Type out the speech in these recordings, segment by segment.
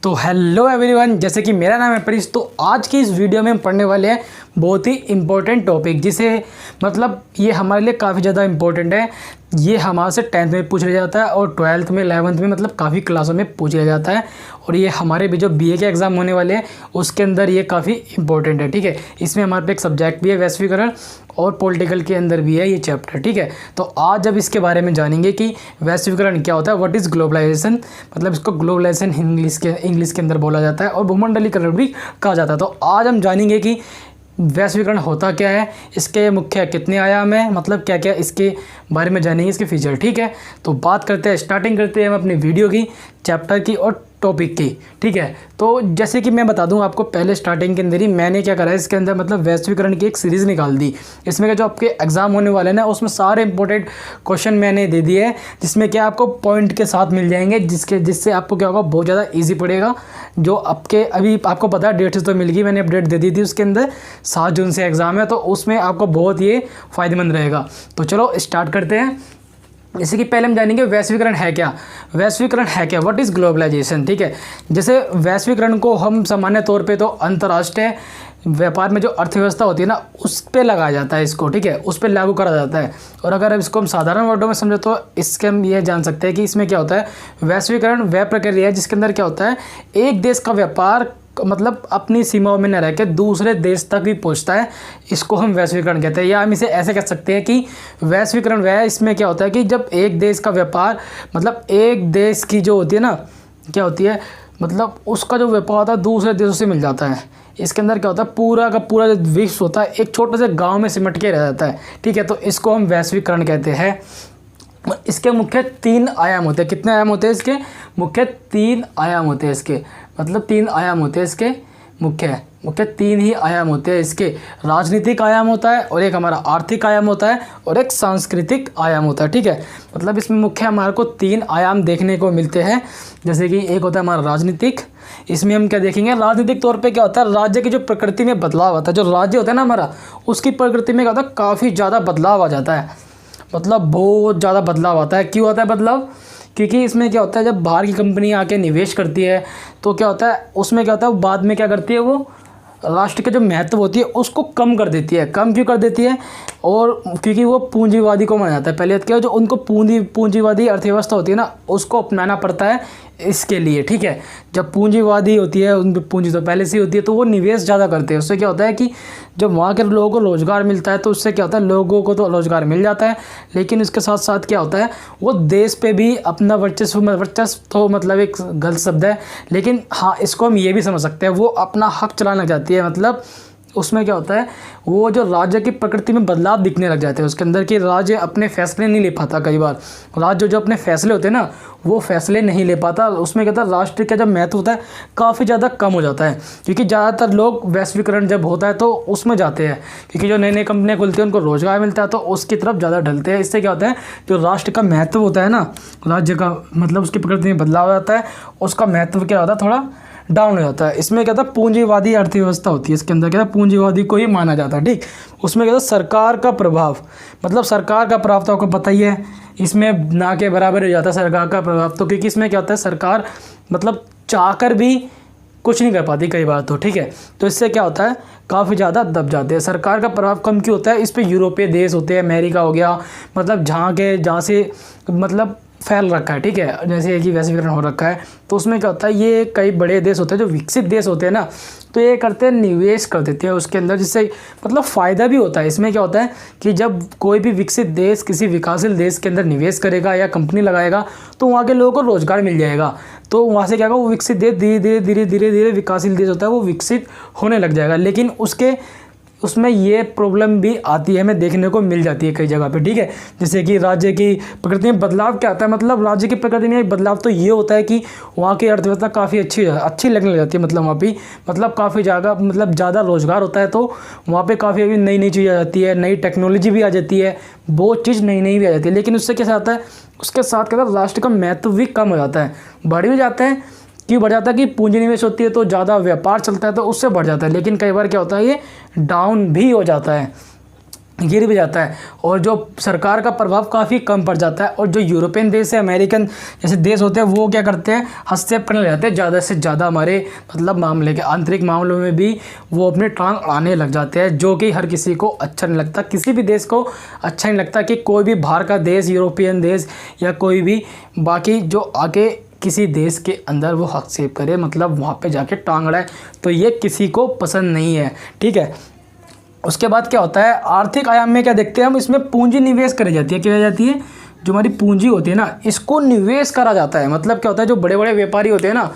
तो hello everyone, जैसे कि मेरा नाम है परिश। तो आज की इस वीडियो में हम पढ़ने वाले हैं बहुत ही इम्पोर्टेंट टॉपिक, जिसे मतलब ये हमारे लिए काफ़ी ज़्यादा इम्पोर्टेंट है। ये हमारे से 10th में पूछ लिया जाता है और 12th में 11th में मतलब काफ़ी क्लासों में पूछ लिया जाता है। और ये हमारे भी जो बीए के एग्ज़ाम होने वाले हैं उसके अंदर ये काफ़ी इंपॉर्टेंट है। ठीक है, इसमें हमारे पे एक सब्जेक्ट भी है वैश्वीकरण, और पॉलिटिकल के अंदर भी है ये चैप्टर। ठीक है, तो आज अब इसके बारे में जानेंगे कि वैश्वीकरण क्या होता है, व्हाट इज़ ग्लोबलाइजेशन। मतलब इसको ग्लोबलाइजेशन इंग्लिश के अंदर बोला जाता है और भूमंडलीकरण भी कहा जाता है। तो आज हम जानेंगे कि वैश्वीकरण होता क्या है, इसके मुख्य कितने आयाम हैं, मतलब क्या क्या इसके बारे में जानेंगे, इसके फीचर। ठीक है, तो बात करते हैं, स्टार्टिंग करते हैं हम अपनी वीडियो की, चैप्टर की और टॉपिक की। ठीक है, तो जैसे कि मैं बता दूं आपको, पहले स्टार्टिंग के अंदर ही मैंने क्या करा है, इसके अंदर मतलब वैश्वीकरण की एक सीरीज़ निकाल दी। इसमें का जो आपके एग्जाम होने वाले हैं ना, उसमें सारे इंपॉर्टेंट क्वेश्चन मैंने दे दिए हैं, जिसमें क्या आपको पॉइंट के साथ मिल जाएंगे, जिससे आपको क्या होगा, बहुत ज़्यादा ईजी पड़ेगा। जो आपके अभी आपको पता है डेट से तो मिल गई, मैंने अपडेट दे दी थी उसके अंदर, 7 जून से एग्ज़ाम है, तो उसमें आपको बहुत ये फ़ायदेमंद रहेगा। तो चलो स्टार्ट करते हैं। जैसे कि पहले हम जानेंगे वैश्वीकरण है क्या। वैश्वीकरण है क्या, व्हाट इज़ ग्लोबलाइजेशन। ठीक है, जैसे वैश्वीकरण को हम सामान्य तौर पे तो अंतर्राष्ट्रीय व्यापार में जो अर्थव्यवस्था होती है ना, उस पे लगाया जाता है इसको। ठीक है, उस पे लागू करा जाता है। और अगर इसको हम साधारण वर्डों में समझे तो इसके हम ये जान सकते हैं कि इसमें क्या होता है, वैश्वीकरण वह प्रक्रिया है जिसके अंदर क्या होता है, एक देश का व्यापार मतलब अपनी सीमाओं में न रह के दूसरे देश तक भी पहुंचता है। इसको हम वैश्वीकरण कहते हैं, या हम इसे ऐसे कह सकते हैं कि वैश्वीकरण वह है, इसमें क्या होता है कि जब एक देश का व्यापार मतलब एक देश की जो होती है ना, क्या होती है, मतलब उसका जो व्यापार होता है दूसरे देशों से मिल जाता है। इसके अंदर क्या होता है, पूरा का पूरा जो विश्व होता है एक छोटे से गाँव में सिमट के रह जाता है। ठीक है, तो इसको हम वैश्वीकरण कहते हैं। इसके मुख्य 3 आयाम होते हैं। कितने आयाम होते हैं इसके? मुख्य 3 आयाम होते हैं इसके, मतलब 3 आयाम होते हैं इसके मुख्य 3 ही आयाम होते हैं इसके। राजनीतिक आयाम होता है, और एक हमारा आर्थिक आयाम होता है, और एक सांस्कृतिक आयाम होता है। ठीक है, मतलब इसमें मुख्य हमारे को 3 आयाम देखने को मिलते हैं। जैसे कि एक होता है हमारा राजनीतिक, इसमें हम क्या देखेंगे, राजनीतिक तौर पे क्या होता है, राज्य की जो प्रकृति में बदलाव आता है। जो राज्य होता है ना हमारा, उसकी प्रकृति में क्या होता है, काफ़ी ज़्यादा बदलाव आ जाता है, मतलब बहुत ज़्यादा बदलाव आता है। क्यों आता है बदलाव? क्योंकि इसमें क्या होता है, जब बाहर की कंपनी आके निवेश करती है तो क्या होता है, उसमें क्या होता है, बाद में क्या करती है, वो राष्ट्र के जो महत्व होती है उसको कम कर देती है। कम क्यों कर देती है? और क्योंकि वो पूंजीवादी को माना जाता है। पहले क्या, जो उनको पूंजीवादी अर्थव्यवस्था होती है ना, उसको अपनाना पड़ता है इसके लिए। ठीक है, जब पूंजीवादी होती है, उन पूंजी तो पहले से ही होती है, तो वो निवेश ज़्यादा करते हैं। उससे क्या होता है कि जब वहाँ के लोगों को रोज़गार मिलता है तो उससे क्या होता है, लोगों को तो रोज़गार मिल जाता है, लेकिन इसके साथ साथ क्या होता है, वो देश पे भी अपना वर्चस्व तो मतलब एक गलत शब्द है, लेकिन हाँ इसको हम ये भी समझ सकते हैं, वो अपना हक चलाने लग जाती है। मतलब उसमें क्या होता है, वो जो राज्य की प्रकृति में बदलाव दिखने लग जाते हैं उसके अंदर, कि राज्य अपने फैसले नहीं ले पाता। कई बार राज्य जो अपने फैसले होते हैं ना, वो फैसले नहीं ले पाता। उसमें क्या होता है, राष्ट्र का जब महत्व होता है काफ़ी ज़्यादा कम हो जाता है, क्योंकि ज़्यादातर लोग वैश्वीकरण जब होता है तो उसमें जाते हैं, क्योंकि जो नई नई कंपनियाँ खुलती हैं उनको रोज़गार मिलता है, तो उसकी तरफ ज़्यादा ढलते हैं। इससे क्या होता है, जो राष्ट्र का महत्व होता है ना, राज्य का मतलब उसकी प्रकृति में बदलाव आता है, उसका महत्व क्या होता है, थोड़ा डाउन हो जाता है। इसमें क्या था, पूंजीवादी अर्थव्यवस्था होती है, इसके अंदर क्या था, पूंजीवादी को ही माना जाता है। ठीक, उसमें क्या था, सरकार का प्रभाव, मतलब सरकार का प्रभाव तो आपको पता ही है, इसमें ना के बराबर हो जाता है सरकार का प्रभाव। तो क्योंकि इसमें क्या होता है, सरकार मतलब चाहकर भी कुछ नहीं कर पाती कई बार तो। ठीक है, तो इससे क्या होता है, काफ़ी ज़्यादा दब जाते हैं। सरकार का प्रभाव कम क्यों होता है, इस पर यूरोपीय देश होते हैं, अमेरिका हो गया, मतलब जहाँ से मतलब फैल रखा है। ठीक है, जैसे कि वैश्वीकरण हो रखा है, तो उसमें क्या होता है, ये कई बड़े देश होते हैं, जो विकसित देश होते हैं ना, तो ये करते हैं, निवेश कर देते हैं उसके अंदर, जिससे मतलब फ़ायदा भी होता है। इसमें क्या होता है कि जब कोई भी विकसित देश किसी विकासशील देश के अंदर निवेश करेगा या कंपनी लगाएगा, तो वहाँ के लोगों को रोज़गार मिल जाएगा। तो वहाँ से क्या होगा, वो विकसित देश धीरे धीरे विकासशील देश होता है, वो विकसित होने लग जाएगा। लेकिन उसमें ये प्रॉब्लम भी आती है, हमें देखने को मिल जाती है कई जगह पे। ठीक है, जैसे कि राज्य की प्रकृति में बदलाव क्या आता है, मतलब राज्य की प्रकृति में एक बदलाव तो ये होता है कि वहाँ की अर्थव्यवस्था काफ़ी अच्छी लगने लग जाती है। मतलब वहाँ पे मतलब काफ़ी जगह मतलब ज़्यादा रोज़गार होता है, तो वहाँ पे काफ़ी अभी नई नई चीज़ आ जाती है, नई टेक्नोलॉजी भी आ जाती है, बहुत चीज़ नई भी आ जाती है। लेकिन उससे क्या आता है, उसके साथ क्या होता है, राष्ट्र का महत्व भी कम हो जाता है, बढ़ भी जाता है। क्यों बढ़ जाता है, कि पूंजी निवेश होती है तो ज़्यादा व्यापार चलता है, तो उससे बढ़ जाता है। लेकिन कई बार क्या होता है, ये डाउन भी हो जाता है। गिर भी जाता है और जो सरकार का प्रभाव काफ़ी कम पड़ जाता है। और जो यूरोपियन देश है, अमेरिकन जैसे देश होते हैं, वो क्या करते हैं, हस्तक्षेप करने लग जाते हैं ज़्यादा से ज़्यादा हमारे मतलब मामले के आंतरिक मामलों में भी वो अपने टांग अड़ाने लग जाते हैं, जो कि हर किसी को अच्छा नहीं लगता। किसी भी देश को अच्छा नहीं लगता कि कोई भी बाहर का देश, यूरोपियन देश या कोई भी बाकी जो आके किसी देश के अंदर वो हस्तक्षेप करे, मतलब वहाँ पे जाके टांग अड़ाए, तो ये किसी को पसंद नहीं है। ठीक है, उसके बाद क्या होता है, आर्थिक आयाम में क्या देखते हैं हम, इसमें पूंजी निवेश करी जाती है। क्या हो जाती है, जो हमारी पूंजी होती है ना, इसको निवेश करा जाता है। मतलब क्या होता है, जो बड़े बड़े व्यापारी होते हैं ना,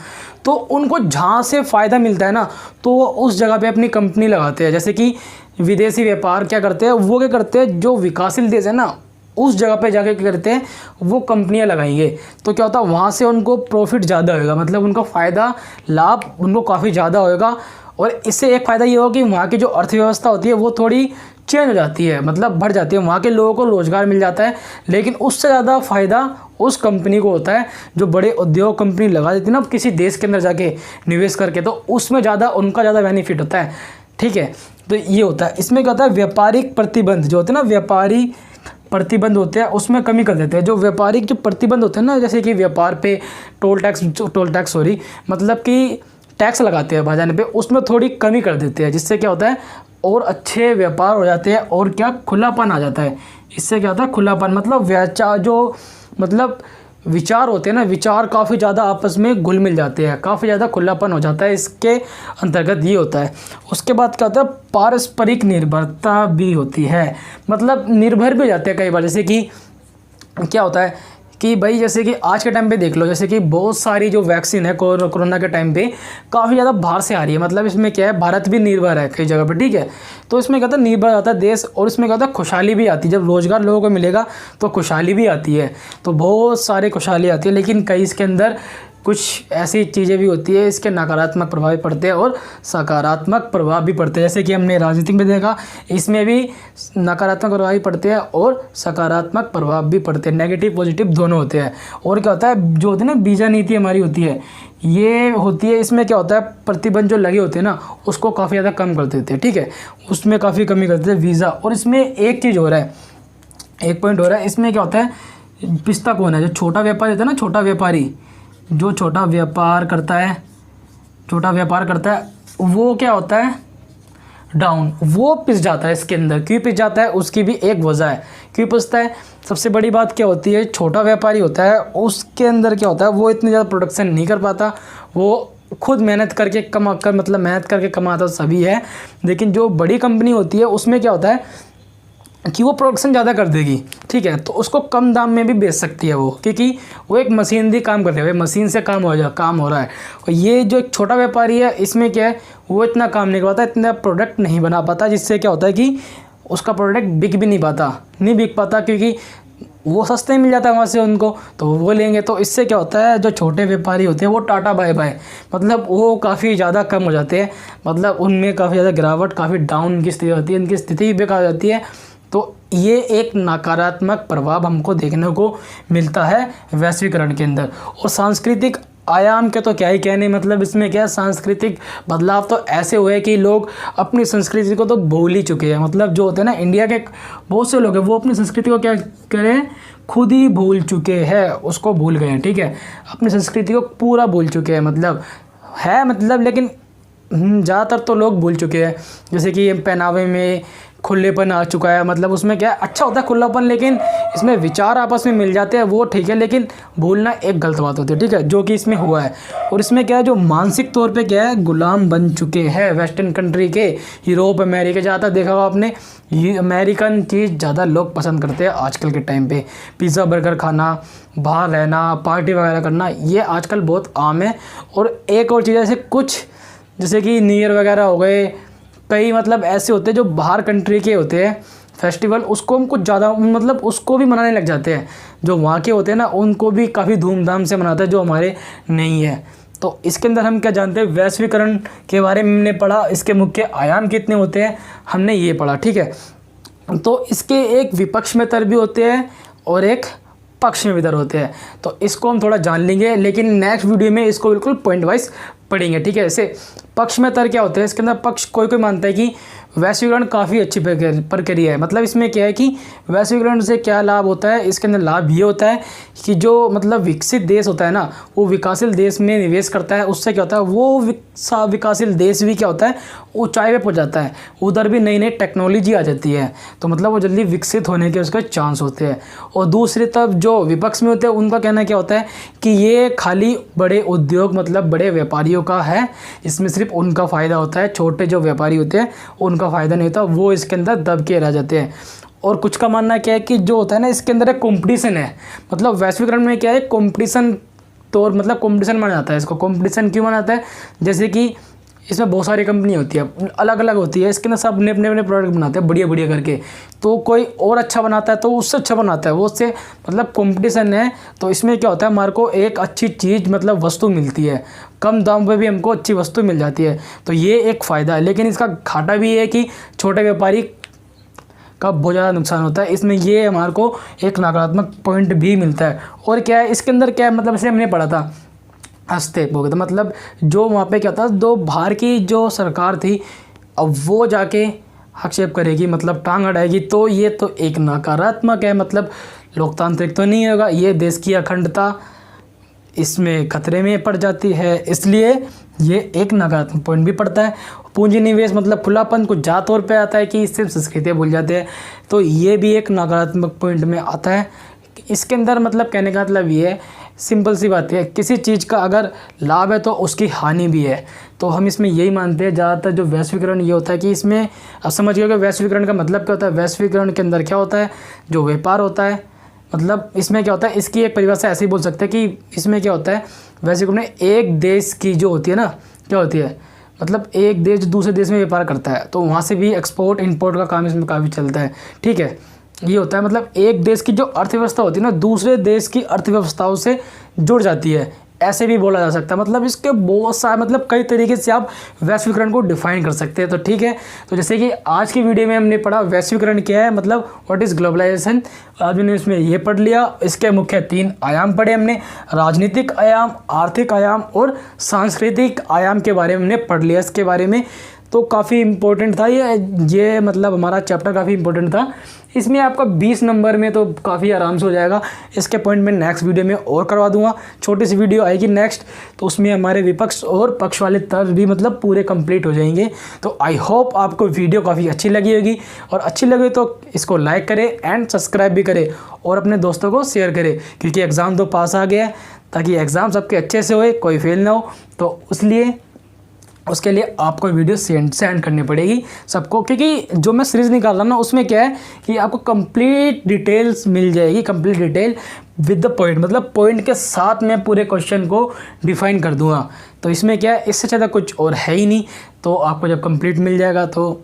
तो उनको जहाँ से फ़ायदा मिलता है ना, तो उस जगह पे अपनी कंपनी लगाते हैं। जैसे कि विदेशी व्यापार क्या करते हैं, वो क्या करते हैं, जो विकासशील देश है ना, उस जगह पे जाके क्या करते हैं, वो कंपनियां लगाएंगे। तो क्या होता है, वहाँ से उनको प्रॉफिट ज़्यादा होगा, मतलब उनका फ़ायदा लाभ उनको काफ़ी ज़्यादा होगा। और इससे एक फ़ायदा ये होगा कि वहाँ की जो अर्थव्यवस्था होती है वो थोड़ी चेंज हो जाती है, मतलब बढ़ जाती है, वहाँ के लोगों को रोज़गार मिल जाता है। लेकिन उससे ज़्यादा फ़ायदा उस कंपनी को होता है जो बड़े उद्योग कंपनी लगा देती है ना किसी देश के अंदर जाके निवेश करके, तो उसमें ज़्यादा उनका ज़्यादा बेनिफिट होता है। ठीक है, तो ये होता है। इसमें क्या होता है, व्यापारिक प्रतिबंध जो होते हैं ना, व्यापारी प्रतिबंध होते हैं, उसमें कमी कर देते हैं। जो व्यापारिक जो प्रतिबंध होते हैं ना, जैसे कि व्यापार पे टोल टैक्स मतलब कि टैक्स लगाते हैं बाजार पे, उसमें थोड़ी कमी कर देते हैं, जिससे क्या होता है और अच्छे व्यापार हो जाते हैं और क्या खुलापन आ जाता है। इससे क्या होता है, खुलापन मतलब मतलब विचार होते हैं ना, विचार काफ़ी ज़्यादा आपस में घुल मिल जाते हैं, काफ़ी ज़्यादा खुलापन हो जाता है, इसके अंतर्गत ये होता है। उसके बाद क्या होता है, पारस्परिक निर्भरता भी होती है, मतलब निर्भर भी हो जाते हैं कई बार। जैसे कि क्या होता है कि भाई जैसे कि आज के टाइम पे देख लो, जैसे कि बहुत सारी जो वैक्सीन है कोरोना के टाइम पे काफ़ी ज़्यादा बाहर से आ रही है। मतलब इसमें क्या है, भारत भी निर्भर है कई जगह पे। ठीक है, तो इसमें क्या होता है, निर्भर आता है देश, और इसमें क्या होता है, खुशहाली भी आती है। जब रोज़गार लोगों को मिलेगा तो खुशहाली भी आती है, तो बहुत सारी खुशहाली आती है। लेकिन कई इसके अंदर कुछ ऐसी चीज़ें भी होती है, इसके नकारात्मक प्रभाव भी पड़ते हैं और सकारात्मक प्रभाव भी पड़ते हैं। जैसे कि हमने राजनीति में देखा, इसमें भी नकारात्मक प्रभाव भी पड़ते हैं और सकारात्मक प्रभाव भी पड़ते हैं, नेगेटिव पॉजिटिव दोनों होते हैं। और क्या होता है, जो होती है ना वीज़ा नीति हमारी होती है, ये होती है, इसमें क्या होता है, प्रतिबंध जो लगे होते हैं ना, उसको काफ़ी ज़्यादा कम कर देते हैं। ठीक है, उसमें काफ़ी कमी करते हैं वीज़ा। और इसमें एक चीज़ हो रहा है, एक पॉइंट हो रहा है, इसमें क्या होता है, पिछता कौन है, जो छोटा व्यापारी होता है ना, छोटा व्यापारी जो छोटा व्यापार करता है, वो क्या होता है, डाउन, वो पिस जाता है इसके अंदर। क्यों पिस जाता है, उसकी भी एक वजह है क्यों पिसता है। सबसे बड़ी बात क्या होती है, छोटा व्यापारी होता है, उसके अंदर क्या होता है, वो इतनी ज़्यादा प्रोडक्शन नहीं कर पाता, वो खुद मेहनत करके मतलब मेहनत करके कमाता सभी है। लेकिन जो बड़ी कंपनी होती है, उसमें क्या होता है कि वो प्रोडक्शन ज़्यादा कर देगी। ठीक है, तो उसको कम दाम में भी बेच सकती है वो, क्योंकि वो एक मशीनरी काम करती है, भाई मशीन से काम हो रहा है। और ये जो एक छोटा व्यापारी है, इसमें क्या है, वो इतना काम नहीं कर पाता, इतना प्रोडक्ट नहीं बना पाता, जिससे क्या होता है कि उसका प्रोडक्ट बिक पाता, क्योंकि वो सस्ते मिल जाता है वहाँ से उनको, तो वो लेंगे। तो इससे क्या होता है, जो छोटे व्यापारी होते हैं वो टाटा बाय बाय, मतलब वो काफ़ी ज़्यादा कम हो जाते हैं, मतलब उनमें काफ़ी ज़्यादा गिरावट, काफ़ी डाउन की स्थिति होती है, उनकी स्थिति भी बेकार हो जाती है। तो ये एक नकारात्मक प्रभाव हमको देखने को मिलता है वैश्वीकरण के अंदर। और सांस्कृतिक आयाम के तो क्या ही कहने, मतलब इसमें क्या सांस्कृतिक बदलाव तो ऐसे हुए कि लोग अपनी संस्कृति को तो भूल ही चुके हैं। मतलब जो होते हैं ना, इंडिया के बहुत से लोग हैं, वो अपनी संस्कृति को क्या करें, खुद ही भूल चुके हैं, उसको भूल गए हैं। ठीक है, अपनी संस्कृति को पूरा भूल चुके हैं, मतलब लेकिन ज़्यादातर तो लोग भूल चुके हैं। जैसे कि पहनावे में खुलेपन आ चुका है, मतलब उसमें क्या अच्छा होता है खुलापन, लेकिन इसमें विचार आपस में मिल जाते हैं, वो ठीक है, लेकिन भूलना एक गलत बात होती है। ठीक है, जो कि इसमें हुआ है। और इसमें क्या है, जो मानसिक तौर पे क्या है, गुलाम बन चुके हैं वेस्टर्न कंट्री के, यूरोप अमेरिका। ज़्यादा देखा होगा आपने, ये अमेरिकन चीज़ ज़्यादा लोग पसंद करते हैं आजकल के टाइम पे। पिज़्ज़ा बर्गर खाना, बाहर रहना, पार्टी वगैरह करना, ये आजकल बहुत आम है। और एक और चीज़ जैसे कि न्यू ईयर वगैरह हो गए, कई मतलब ऐसे होते हैं जो बाहर कंट्री के होते हैं फेस्टिवल, उसको हम कुछ ज़्यादा मतलब उसको भी मनाने लग जाते हैं। जो वहाँ के होते हैं ना, उनको भी काफ़ी धूमधाम से मनाते हैं, जो हमारे नहीं है। तो इसके अंदर हम क्या जानते हैं, वैश्वीकरण के बारे में हमने पढ़ा, इसके मुख्य आयाम कितने होते हैं हमने ये पढ़ा। ठीक है, तो इसके एक विपक्ष में तर भी होते हैं और एक पक्ष में भी तर होते हैं, तो इसको हम थोड़ा जान लेंगे, लेकिन नेक्स्ट वीडियो में इसको बिल्कुल पॉइंट वाइज पढ़ेंगे। ठीक है, ऐसे पक्ष में तर्क क्या होते हैं इसके अंदर? पक्ष कोई कोई मानता है कि वैश्वीकरण काफ़ी अच्छी प्रक्रिया है। मतलब इसमें क्या है कि वैश्वीकरण से क्या लाभ होता है, इसके अंदर लाभ ये होता है कि जो मतलब विकसित देश होता है ना, वो विकासशील देश में निवेश करता है। उससे क्या होता है, वो विकासशील देश भी क्या होता है, ऊंचाई पे पहुंच जाता है। उधर भी नई नई टेक्नोलॉजी आ जाती है, तो मतलब वो जल्दी विकसित होने के उसके चांस होते हैं। और दूसरी तरफ जो विपक्ष में होते हैं उनका कहना क्या होता है कि ये खाली बड़े उद्योग मतलब बड़े व्यापारियों का है, इसमें सिर्फ उनका फ़ायदा होता है, छोटे जो व्यापारी होते हैं उनका फ़ायदा नहीं होता, वो इसके अंदर दब के रह जाते हैं। और कुछ का मानना क्या है कि जो होता है ना, इसके अंदर एक कंपटीशन है। मतलब वैश्वीकरण में क्या है, कंपटीशन, तो मतलब कंपटीशन माना जाता है इसको। कंपटीशन क्यों माना जाता है? जैसे कि इसमें बहुत सारी कंपनी होती है, अलग अलग होती है, इसके अंदर सब अपने अपने प्रोडक्ट बनाते हैं बढ़िया बढ़िया करके। तो कोई और अच्छा बनाता है तो उससे अच्छा बनाता है, वो उससे मतलब कंपटीशन है। तो इसमें क्या होता है, हमारे को एक अच्छी चीज़ मतलब वस्तु मिलती है, कम दाम पे भी हमको अच्छी वस्तु मिल जाती है। तो ये एक फ़ायदा है। लेकिन इसका घाटा भी है कि छोटे व्यापारी का बहुत ज़्यादा नुकसान होता है। इसमें ये हमारे को एक नकारात्मक पॉइंट भी मिलता है। और क्या है इसके अंदर, क्या है मतलब, जैसे हमने पढ़ा था हस्तक्षेप हो गया था। मतलब जो वहाँ पे क्या था, दो बाहर की जो सरकार थी, अब वो जाके हस्तक्षेप करेगी, मतलब टांग अड़ाएगी, तो ये तो एक नकारात्मक है। मतलब लोकतांत्रिक तो नहीं होगा, ये देश की अखंडता इसमें खतरे में पड़ जाती है। इसलिए ये एक नकारात्मक पॉइंट भी पड़ता है। पूंजी निवेश मतलब खुलापन कुछ ज़्यादा तौर पे आता है कि इससे संस्कृतियाँ भूल जाते हैं, तो ये भी एक नकारात्मक पॉइंट में आता है। इसके अंदर मतलब कहने का मतलब ये है, सिंपल सी बात है, किसी चीज़ का अगर लाभ है तो उसकी हानि भी है। तो हम इसमें यही मानते हैं ज़्यादातर जो वैश्वीकरण ये होता है कि इसमें, अब समझ गए कि वैश्वीकरण का मतलब क्या होता है। वैश्वीकरण के अंदर क्या होता है, जो व्यापार होता है, मतलब इसमें क्या होता है, इसकी एक परिभाषा ऐसे ही बोल सकते हैं कि इसमें क्या होता है, वैश्वीकरण में एक देश की जो होती है ना, क्या होती है, मतलब एक देश जो दूसरे देश में व्यापार करता है, तो वहाँ से भी एक्सपोर्ट इंपोर्ट का काम इसमें काफ़ी चलता है। ठीक है, ये होता है मतलब एक देश की जो अर्थव्यवस्था होती है ना, दूसरे देश की अर्थव्यवस्थाओं से जुड़ जाती है, ऐसे भी बोला जा सकता है। मतलब इसके बहुत सारे मतलब कई तरीके से आप वैश्वीकरण को डिफाइन कर सकते हैं। तो ठीक है, तो जैसे कि आज की वीडियो में हमने पढ़ा वैश्वीकरण क्या है, मतलब व्हाट इज़ ग्लोबलाइजेशन। आज हमने इसमें ये पढ़ लिया। इसके मुख्य 3 आयाम पढ़े हमने, राजनीतिक आयाम, आर्थिक आयाम और सांस्कृतिक आयाम के बारे में हमने पढ़ लिया इसके बारे में। तो काफ़ी इम्पोर्टेंट था ये मतलब हमारा चैप्टर काफ़ी इम्पोर्टेंट था। इसमें आपका 20 नंबर में तो काफ़ी आराम से हो जाएगा। इसके पॉइंट में नेक्स्ट वीडियो में और करवा दूंगा, छोटी सी वीडियो आएगी नेक्स्ट, तो उसमें हमारे विपक्ष और पक्ष वाले तर्क भी मतलब पूरे कंप्लीट हो जाएंगे। तो आई होप आपको वीडियो काफ़ी अच्छी लगी होगी, और अच्छी लगे तो इसको लाइक करें एंड सब्सक्राइब भी करें और अपने दोस्तों को शेयर करें, क्योंकि एग्ज़ाम तो पास आ गया है, ताकि एग्ज़ाम सबके अच्छे से होए, कोई फेल ना हो। तो इसलिए उसके लिए आपको वीडियो सेंड करनी पड़ेगी सबको, क्योंकि जो मैं सीरीज़ निकाल रहा हूँ ना, उसमें क्या है कि आपको कंप्लीट डिटेल्स मिल जाएगी, complete detail with the point, मतलब पॉइंट के साथ मैं पूरे क्वेश्चन को डिफाइन कर दूंगा। तो इसमें क्या है, इससे ज़्यादा कुछ और है ही नहीं। तो आपको जब कंप्लीट मिल जाएगा, तो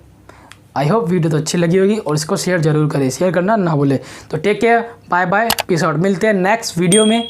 आई होप वीडियो तो अच्छी लगी होगी, और इसको शेयर ज़रूर करें, शेयर करना ना भूलें। तो take care, bye bye, peace out, मिलते हैं नेक्स्ट वीडियो में।